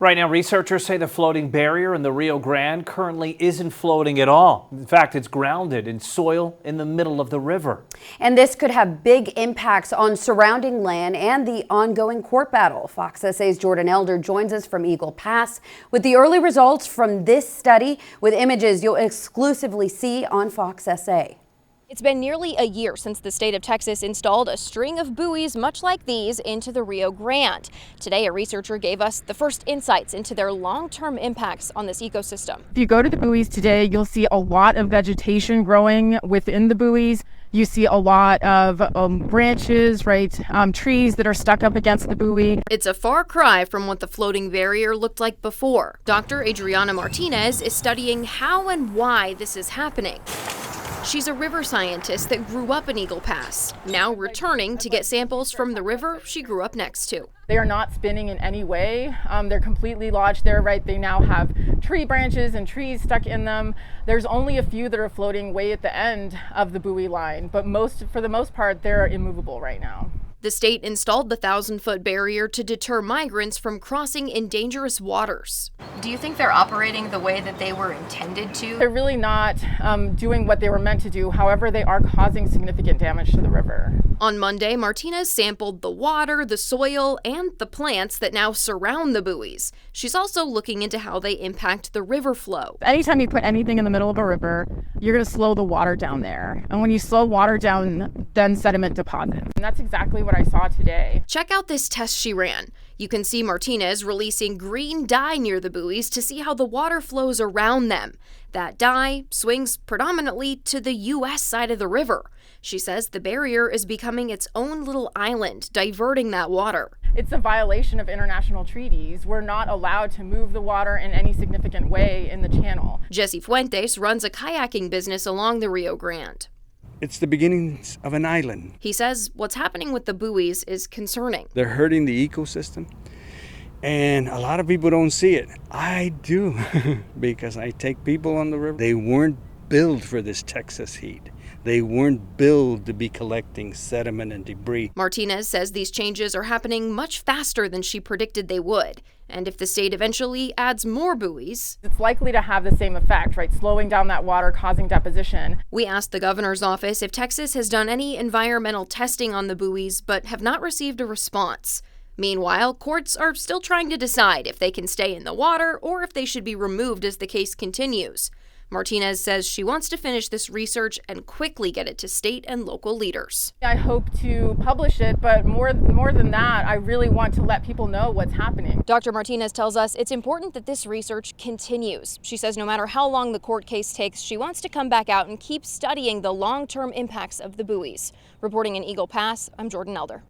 Right now, researchers say the floating barrier in the Rio Grande currently isn't floating at all. In fact, it's grounded in soil in the middle of the river. And this could have big impacts on surrounding land and the ongoing court battle. Fox SA's Jordan Elder joins us from Eagle Pass with the early results from this study with images you'll exclusively see on Fox SA. It's been nearly a year since the state of Texas installed a string of buoys much like these into the Rio Grande. Today, a researcher gave us the first insights into their long-term impacts on this ecosystem. If you go to the buoys today, you'll see a lot of vegetation growing within the buoys. You see a lot of branches, trees that are stuck up against the buoy. It's a far cry from what the floating barrier looked like before. Dr. Adriana Martinez is studying how and why this is happening. She's a river scientist that grew up in Eagle Pass, now returning to get samples from the river she grew up next to. They are not spinning in any way. They're completely lodged there, They now have tree branches and trees stuck in them. There's only a few that are floating way at the end of the buoy line, but for the most part, they're immovable right now. The state installed the 1,000-foot barrier to deter migrants from crossing in dangerous waters. Do you think they're operating the way that they were intended to? They're really not doing what they were meant to do. However, they are causing significant damage to the river. On Monday, Martinez sampled the water, the soil, and the plants that now surround the buoys. She's also looking into how they impact the river flow. Anytime you put anything in the middle of a river, you're going to slow the water down there. And when you slow water down, then sediment deposits. And that's exactly what I saw today. Check out this test she ran. You can see Martinez releasing green dye near the buoys to see how the water flows around them. That dye swings predominantly to the U.S. side of the river. She says the barrier is becoming its own little island, diverting that water. It's a violation of international treaties. We're not allowed to move the water in any significant way in the channel. Jesse Fuentes runs a kayaking business along the Rio Grande. It's the beginnings of an island. He says what's happening with the buoys is concerning. They're hurting the ecosystem, and a lot of people don't see it. I do, because I take people on the river. They weren't built for this Texas heat. They weren't built to be collecting sediment and debris. Martinez says these changes are happening much faster than she predicted they would. And if the state eventually adds more buoys, it's likely to have the same effect, slowing down that water, causing deposition. We asked the governor's office if Texas has done any environmental testing on the buoys, but have not received a response. Meanwhile, courts are still trying to decide if they can stay in the water or if they should be removed as the case continues. Martinez says she wants to finish this research and quickly get it to state and local leaders. I hope to publish it, but more than that, I really want to let people know what's happening. Dr. Martinez tells us it's important that this research continues. She says no matter how long the court case takes, she wants to come back out and keep studying the long-term impacts of the buoys. Reporting in Eagle Pass, I'm Jordan Elder.